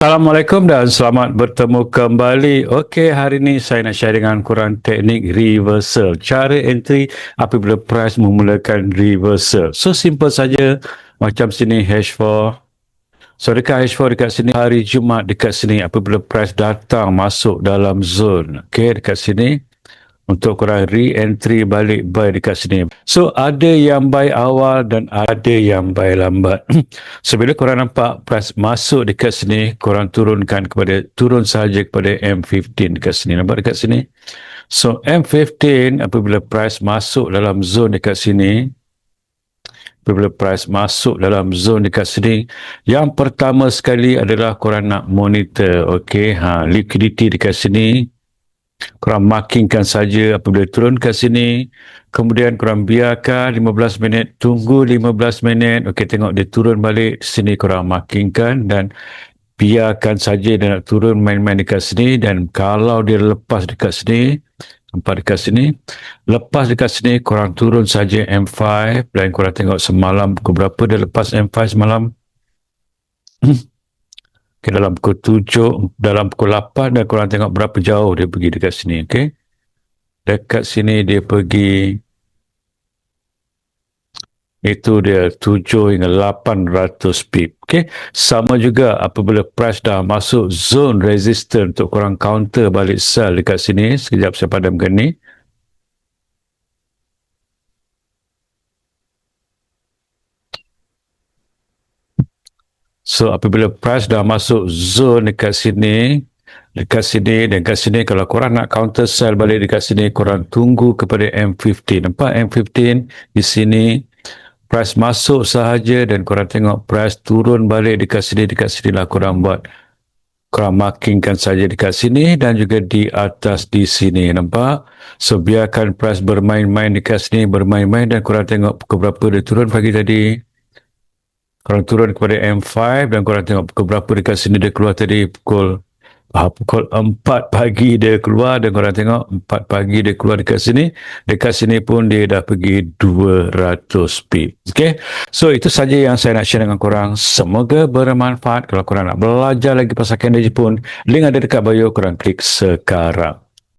Assalamualaikum dan selamat bertemu kembali. Okey, hari ini saya nak share dengan korang teknik reversal. Cara entry apabila price memulakan reversal. So, simple saja. Macam sini H4. So, dekat H4 dekat sini hari Jumaat dekat sini apabila price datang masuk dalam zone. Okey, dekat sini. Untuk korang re-entry balik buy dekat sini. So, ada yang buy awal dan ada yang buy lambat. So, bila korang nampak price masuk dekat sini, korang turun sahaja kepada M15 dekat sini. Nampak dekat sini? So, M15 apabila price masuk dalam zone dekat sini, dekat sini, yang pertama sekali adalah korang nak monitor, okey, liquidity dekat sini. Korang markingkan saja apabila turun ke sini, kemudian korang biarkan 15 minit, tunggu 15 minit, okey, tengok dia turun balik sini, korang markingkan dan biarkan saja dia nak turun main-main dekat sini. Dan kalau dia lepas dekat sini, nampak dekat sini, lepas dekat sini, korang turun saja M5 dan korang tengok semalam pukul berapa dia lepas M5 semalam. Okay, dalam pukul 7, dalam pukul 8 dan korang tengok berapa jauh dia pergi dekat sini. Okay? Dekat sini dia pergi, itu dia 7 hingga 800 pip. Okay? Sama juga apabila price dah masuk zone resistance untuk korang counter balik sell dekat sini. Sekejap saya padamkan ni. So, apabila price dah masuk zone dekat sini, dan kat sini, kalau korang nak counter sell balik dekat sini, korang tunggu kepada M15. Nampak M15 di sini, price masuk sahaja dan korang tengok price turun balik dekat sini lah korang buat. Korang markingkan saja dekat sini dan juga di atas di sini. Nampak? So, biarkan price bermain-main dekat sini, dan korang tengok pukul berapa dia turun pagi tadi. Korang turun kepada M5 dan korang tengok pukul berapa dekat sini dia keluar tadi, pukul 4 pagi dia keluar dan korang tengok 4 pagi dia keluar dekat sini. Dekat sini pun dia dah pergi 200 pip. Okay? So, itu saja yang saya nak share dengan korang. Semoga bermanfaat. Kalau korang nak belajar lagi pasal candle Jepun, link ada dekat bio, korang klik sekarang.